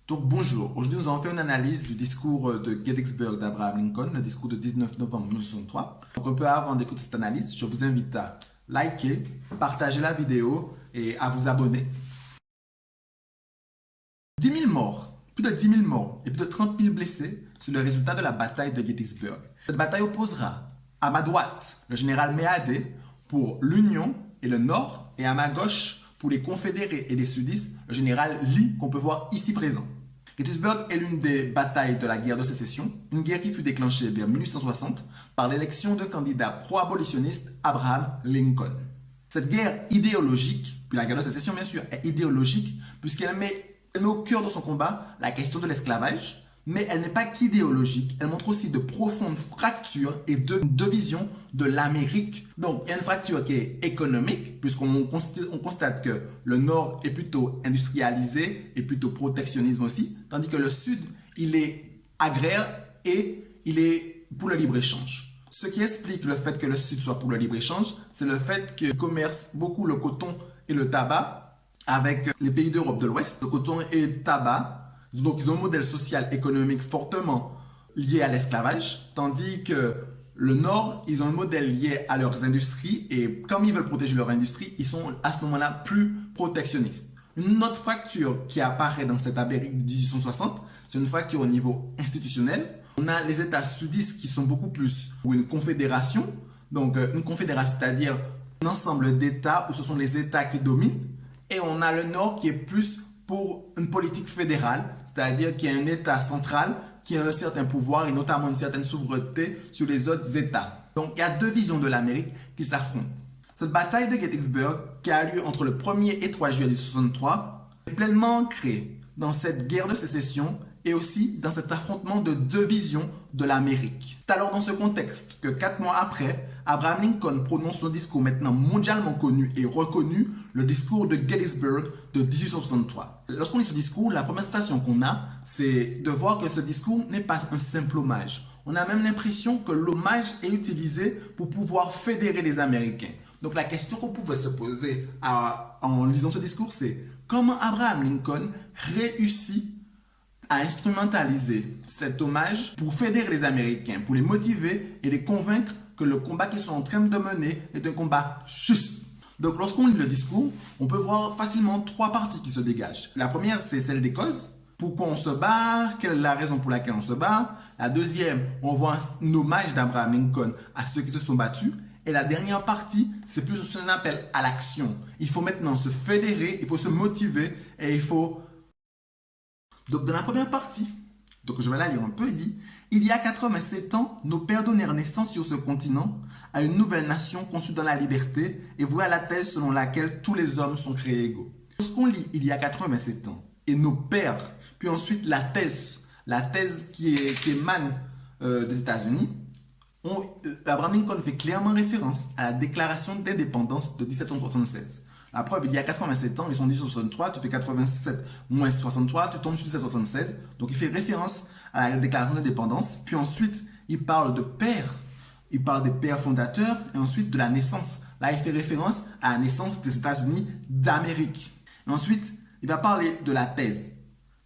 Donc bonjour, aujourd'hui nous allons faire une analyse du discours de Gettysburg d'Abraham Lincoln, le discours de 19 novembre 1963. Donc un peu avant d'écouter cette analyse, je vous invite à liker, partager la vidéo et à vous abonner. 10 000 morts, plus de 10 000 morts et plus de 30 000 blessés sur le résultat de la bataille de Gettysburg. Cette bataille opposera à ma droite le général Meade pour l'Union et le Nord et à ma gauche pour les confédérés et les sudistes, le général Lee qu'on peut voir ici présent. Gettysburg est l'une des batailles de la guerre de sécession, une guerre qui fut déclenchée vers 1860 par l'élection d'un candidat pro-abolitionniste, Abraham Lincoln. Cette guerre idéologique, puis la guerre de sécession bien sûr, est idéologique puisqu'elle met au cœur de son combat la question de l'esclavage, mais elle n'est pas qu'idéologique, elle montre aussi de profondes fractures et de visions de l'Amérique. Donc, il y a une fracture qui est économique, puisqu'on constate que le Nord est plutôt industrialisé et plutôt protectionnisme aussi, tandis que le Sud, il est agraire et il est pour le libre-échange. Ce qui explique le fait que le Sud soit pour le libre-échange, c'est le fait qu'ils commercent beaucoup le coton et le tabac avec les pays d'Europe de l'Ouest. Le coton et le tabac, donc ils ont un modèle social économique fortement lié à l'esclavage, tandis que le Nord, ils ont un modèle lié à leurs industries et comme ils veulent protéger leur industrie, ils sont à ce moment-là plus protectionnistes. Une autre fracture qui apparaît dans cette Amérique de 1860, c'est une fracture au niveau institutionnel. On a les États sudistes qui sont beaucoup plus pour une confédération, donc une confédération, c'est-à-dire un ensemble d'États où ce sont les États qui dominent, et on a le Nord qui est plus pour une politique fédérale, c'est-à-dire qu'il y a un État central qui a un certain pouvoir et notamment une certaine souveraineté sur les autres États. Donc il y a deux visions de l'Amérique qui s'affrontent. Cette bataille de Gettysburg, qui a lieu entre le 1er et 3 juillet 1863, est pleinement ancrée dans cette guerre de sécession et aussi dans cet affrontement de deux visions de l'Amérique. C'est alors dans ce contexte que 4 mois après, Abraham Lincoln prononce son discours maintenant mondialement connu et reconnu, le discours de Gettysburg de 1863. Lorsqu'on lit ce discours, la première sensation qu'on a, c'est de voir que ce discours n'est pas un simple hommage. On a même l'impression que l'hommage est utilisé pour pouvoir fédérer les Américains. Donc la question qu'on pouvait se poser en lisant ce discours, c'est comment Abraham Lincoln réussit à instrumentaliser cet hommage pour fédérer les Américains, pour les motiver et les convaincre que le combat qu'ils sont en train de mener est un combat juste. Donc lorsqu'on lit le discours, on peut voir facilement trois parties qui se dégagent. La première, c'est celle des causes. Pourquoi on se bat? Quelle est la raison pour laquelle on se bat? La deuxième, on voit un hommage d'Abraham Lincoln à ceux qui se sont battus. Et la dernière partie, c'est plus ce qu'on appelle à l'action. Il faut maintenant se fédérer, il faut se motiver et il faut... Donc dans la première partie, donc je vais la lire un peu, il dit « Il y a 87 ans, nos pères donnèrent naissance sur ce continent à une nouvelle nation conçue dans la liberté et vouée à la thèse selon laquelle tous les hommes sont créés égaux. » Lorsqu'on lit « Il y a 87 ans » et « nos pères », puis ensuite la thèse qui émane des États-Unis, Abraham Lincoln fait clairement référence à la déclaration d'indépendance de 1776. La preuve, il y a 87 ans, ils sont 1863, tu fais 87 moins 63, tu tombes sur 1776. Donc il fait référence à la déclaration d'indépendance. Puis ensuite, il parle de pères, il parle des pères fondateurs et ensuite de la naissance. Là, il fait référence à la naissance des États-Unis d'Amérique. Et ensuite, il va parler de la thèse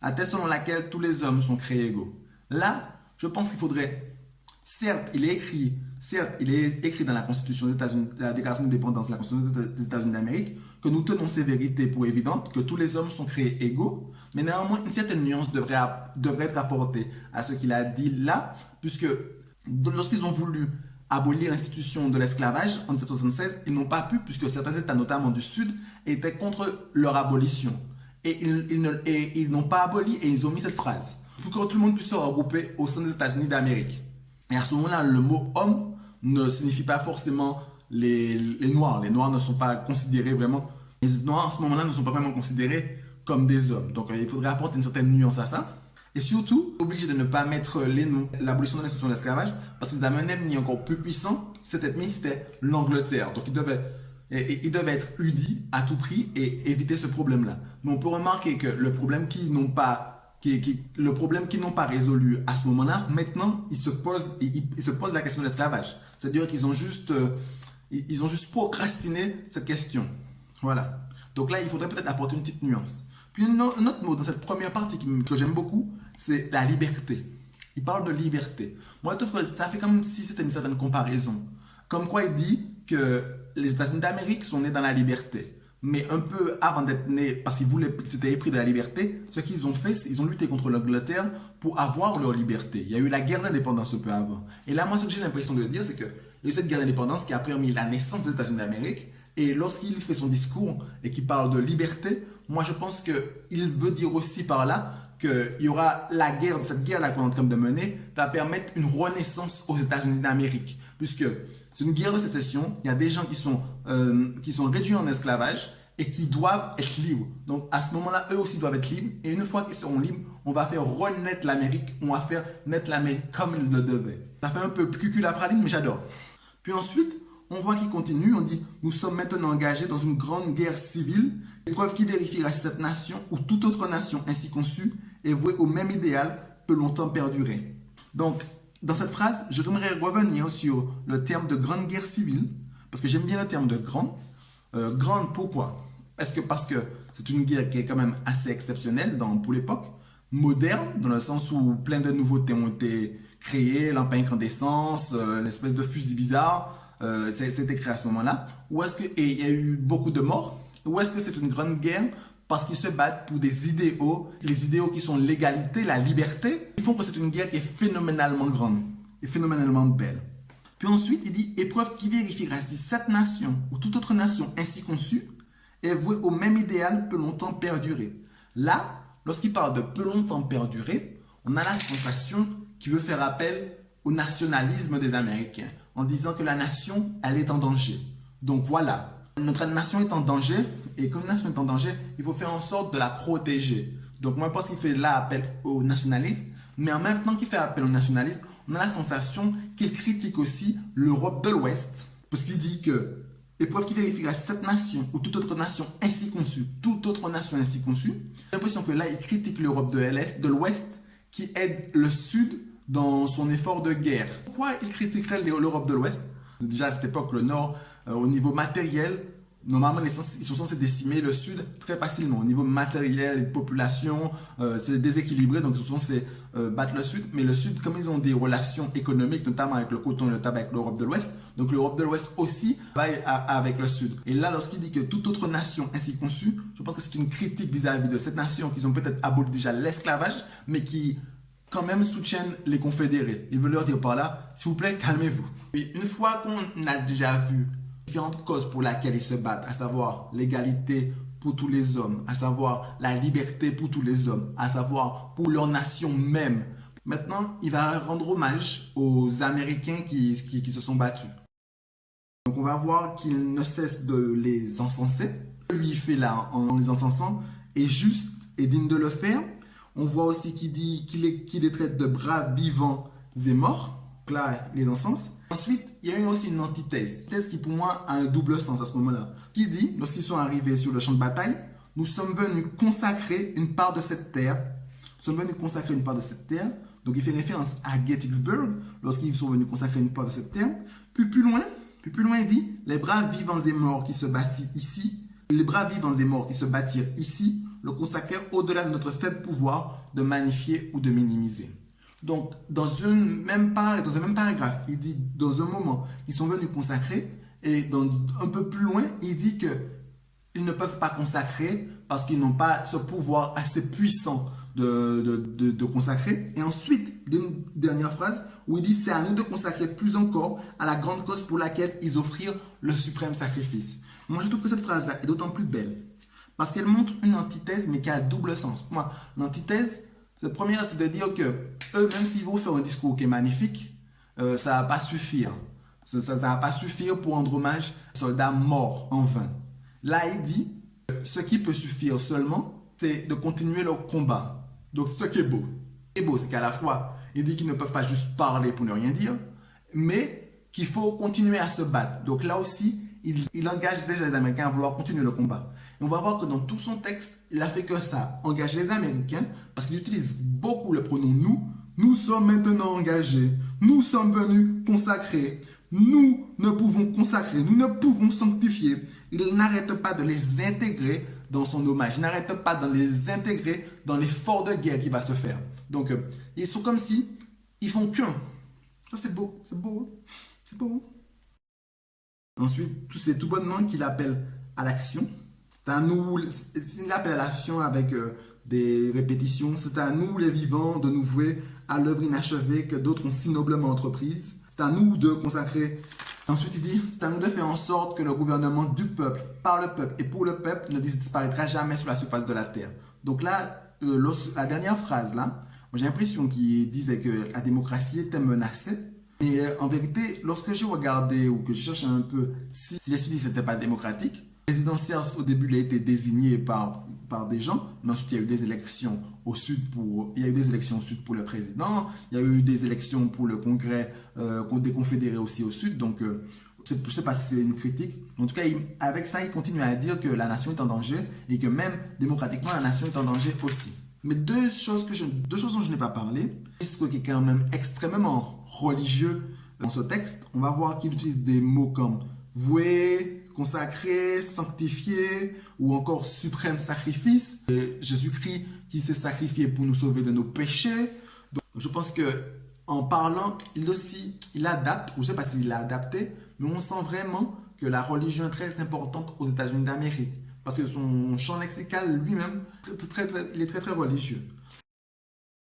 selon laquelle tous les hommes sont créés égaux. Là, je pense qu'il faudrait, certes, il est écrit dans la Constitution des États-Unis, la Déclaration d'indépendance, la Constitution des États-Unis d'Amérique, que nous tenons ces vérités pour évidentes, que tous les hommes sont créés égaux, mais néanmoins, une certaine nuance devrait être apportée à ce qu'il a dit là, puisque lorsqu'ils ont voulu abolir l'institution de l'esclavage en 1776, ils n'ont pas pu, puisque certains États, notamment du Sud, étaient contre leur abolition. Et ils n'ont pas aboli et ils ont mis cette phrase, pour que tout le monde puisse se regrouper au sein des États-Unis d'Amérique. Et à ce moment-là, le mot homme ne signifie pas forcément les Noirs. Les Noirs ne sont pas considérés vraiment, les Noirs à ce moment-là ne sont pas vraiment considérés comme des hommes. Donc il faudrait apporter une certaine nuance à ça. Et surtout, obligé de ne pas mettre l'abolition de l'institution de l'esclavage, parce qu'ils avaient un ennemi encore plus puissant. Cet ennemi, c'était l'Angleterre. Donc ils devaient être unis à tout prix et éviter ce problème-là. Mais on peut remarquer que le problème qu'ils n'ont pas résolu à ce moment-là, maintenant, ils se posent la question de l'esclavage. C'est-à-dire qu'ils ont juste procrastiné cette question. Voilà. Donc là, il faudrait peut-être apporter une petite nuance. Puis un autre mot dans cette première partie que j'aime beaucoup, c'est la liberté. Il parle de liberté. Moi, je trouve que ça fait comme si c'était une certaine comparaison. Comme quoi il dit que les États-Unis d'Amérique sont nés dans la liberté. Mais un peu avant d'être nés, parce qu'ils voulaient, c'était épris de la liberté, ce qu'ils ont fait, c'est qu'ils ont lutté contre l'Angleterre pour avoir leur liberté. Il y a eu la guerre d'indépendance un peu avant. Et là, moi, ce que j'ai l'impression de dire, c'est qu'il y a eu cette guerre d'indépendance qui a permis la naissance des États-Unis d'Amérique. Et lorsqu'il fait son discours et qu'il parle de liberté, moi, je pense qu'il veut dire aussi par là qu'il y aura la guerre, cette guerre-là qu'on est en train de mener, va permettre une renaissance aux États-Unis d'Amérique. Puisque c'est une guerre de sécession, il y a des gens qui sont réduits en esclavage et qui doivent être libres. Donc à ce moment-là, eux aussi doivent être libres. Et une fois qu'ils seront libres, on va faire renaître l'Amérique, on va faire naître l'Amérique comme il le devait. Ça fait un peu cucul-la-praline, mais j'adore. Puis ensuite, on voit qu'il continue, on dit « Nous sommes maintenant engagés dans une grande guerre civile, épreuve qui vérifiera si cette nation ou toute autre nation ainsi conçue est vouée au même idéal peut longtemps perdurer. » Donc, dans cette phrase, j'aimerais revenir sur le terme de grande guerre civile, parce que j'aime bien le terme de grande. Grande, pourquoi? Parce que c'est une guerre qui est quand même assez exceptionnelle pour l'époque, moderne, dans le sens où plein de nouveautés ont été créées, lampe à incandescence, l'espèce de fusil bizarre, c'était créé à ce moment-là. Et il y a eu beaucoup de morts. Ou est-ce que c'est une grande guerre parce qu'ils se battent pour des idéaux, les idéaux qui sont l'égalité, la liberté, qui font que c'est une guerre qui est phénoménalement grande et phénoménalement belle. Puis ensuite, il dit « Épreuve qui vérifiera si cette nation ou toute autre nation ainsi conçue est vouée au même idéal peut longtemps perdurer. » Là, lorsqu'il parle de « peut longtemps perdurer », on a la sensation qu'il veut faire appel au nationalisme des Américains, en disant que la nation, elle est en danger. Donc voilà, notre nation est en danger, et quand une nation est en danger, il faut faire en sorte de la protéger. Donc moi, je pense qu'il fait là appel au nationalisme, mais en même temps qu'il fait appel au nationalisme, on a la sensation qu'il critique aussi l'Europe de l'Ouest, parce qu'il dit que épreuve qui vérifiera cette nation ou toute autre nation ainsi conçue, j'ai l'impression que là, il critique l'Europe de l'Ouest qui aide le Sud dans son effort de guerre. Pourquoi il critiquerait l'Europe de l'Ouest? Déjà à cette époque, le Nord, au niveau matériel, normalement, ils sont censés décimer le Sud très facilement. Au niveau matériel et de population, c'est déséquilibré, donc ils sont censés battre le Sud. Mais le Sud, comme ils ont des relations économiques, notamment avec le coton et le tabac avec l'Europe de l'Ouest, donc l'Europe de l'Ouest aussi va avec le Sud. Et là, lorsqu'il dit que toute autre nation ainsi conçue, je pense que c'est une critique vis-à-vis de cette nation qu'ils ont peut-être aboli déjà l'esclavage, mais qui quand même soutiennent les confédérés. Il veut leur dire par là, s'il vous plaît, calmez-vous. Et une fois qu'on a déjà vu différentes causes pour lesquelles ils se battent, à savoir l'égalité pour tous les hommes, à savoir la liberté pour tous les hommes, à savoir pour leur nation même, maintenant, il va rendre hommage aux Américains qui se sont battus. Donc on va voir qu'il ne cesse de les encenser. Lui, il fait là, en les encensant, est juste et digne de le faire. On voit aussi qu'il dit qu'il les traite de braves, vivants et morts. Donc là, il les encense. Ensuite, il y a eu aussi une antithèse. Une thèse qui pour moi a un double sens à ce moment-là. Qui dit, lorsqu'ils sont arrivés sur le champ de bataille, nous sommes venus consacrer une part de cette terre. Nous sommes venus consacrer une part de cette terre. Donc il fait référence à Gettysburg, lorsqu'ils sont venus consacrer une part de cette terre. Puis plus loin, il dit, les braves vivants et morts qui se bâtissent ici, les braves vivants et morts qui se bâtirent ici, le consacrèrent au-delà de notre faible pouvoir de magnifier ou de minimiser. Donc, dans un même paragraphe, il dit, dans un moment, ils sont venus consacrer, et un peu plus loin, il dit qu'ils ne peuvent pas consacrer parce qu'ils n'ont pas ce pouvoir assez puissant de consacrer. Et ensuite, une dernière phrase où il dit, c'est à nous de consacrer plus encore à la grande cause pour laquelle ils offrirent le suprême sacrifice. Moi, je trouve que cette phrase-là est d'autant plus belle parce qu'elle montre une antithèse, mais qui a un double sens. Pour moi, l'antithèse, cette première, c'est de dire que eux, même s'ils vont faire un discours qui est magnifique, ça ne va pas suffire. Ça ne va pas suffire pour rendre hommage aux soldats morts en vain. Là, il dit, ce qui peut suffire seulement, c'est de continuer leur combat. Donc, ce qui est beau. Ce qui est beau, c'est qu'à la fois, il dit qu'ils ne peuvent pas juste parler pour ne rien dire, mais qu'il faut continuer à se battre. Donc là aussi, il engage déjà les Américains à vouloir continuer le combat. Et on va voir que dans tout son texte, il a fait que ça. Engage les Américains parce qu'il utilise beaucoup le pronom nous. Nous sommes maintenant engagés. Nous sommes venus consacrer. Nous ne pouvons consacrer. Nous ne pouvons sanctifier. Il n'arrête pas de les intégrer dans son hommage. Il n'arrête pas de les intégrer dans l'effort de guerre qui va se faire. Donc, ils sont comme si ils font qu'un. Ça, c'est beau, c'est beau, c'est beau. Ensuite, c'est tout bonnement qu'il appelle à l'action. C'est à nous, il appelle à l'action avec des répétitions. C'est à nous, les vivants, de nous vouer à l'œuvre inachevée que d'autres ont si noblement entreprise. C'est à nous de consacrer. Ensuite, il dit, c'est à nous de faire en sorte que le gouvernement du peuple, par le peuple et pour le peuple ne disparaîtra jamais sur la surface de la terre. Donc là, la dernière phrase, là, j'ai l'impression qu'il disait que la démocratie était menacée. Mais en vérité, lorsque j'ai regardé ou que je cherchais un peu si les Sudistes n'étaient pas démocratiques, le présidentiel au début il a été désigné par des gens, mais ensuite il y a eu des élections au sud pour, il y a eu des élections au sud pour le président, il y a eu des élections pour le congrès des confédérés aussi au sud, donc je ne sais pas si c'est une critique. En tout cas, avec ça, il continue à dire que la nation est en danger et que même démocratiquement, la nation est en danger aussi. Mais deux choses dont je n'ai pas parlé, puisque qui est quand même extrêmement religieux dans ce texte, on va voir qu'il utilise des mots comme voué, consacré, sanctifié ou encore suprême sacrifice. Jésus-Christ qui s'est sacrifié pour nous sauver de nos péchés. Donc, je pense que en parlant, il adapte, ou je ne sais pas s'il l'a adapté, mais on sent vraiment que la religion est très importante aux États-Unis d'Amérique. Parce que son champ lexical lui-même, il est très très religieux.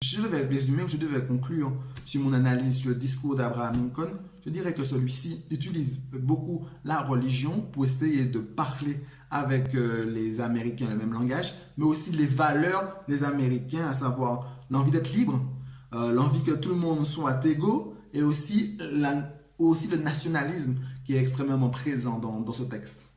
Je devais résumer ou je devais conclure sur mon analyse sur le discours d'Abraham Lincoln. Je dirais que celui-ci utilise beaucoup la religion pour essayer de parler avec les Américains le même langage, mais aussi les valeurs des Américains, à savoir l'envie d'être libre, l'envie que tout le monde soit égaux et aussi le nationalisme qui est extrêmement présent dans ce texte.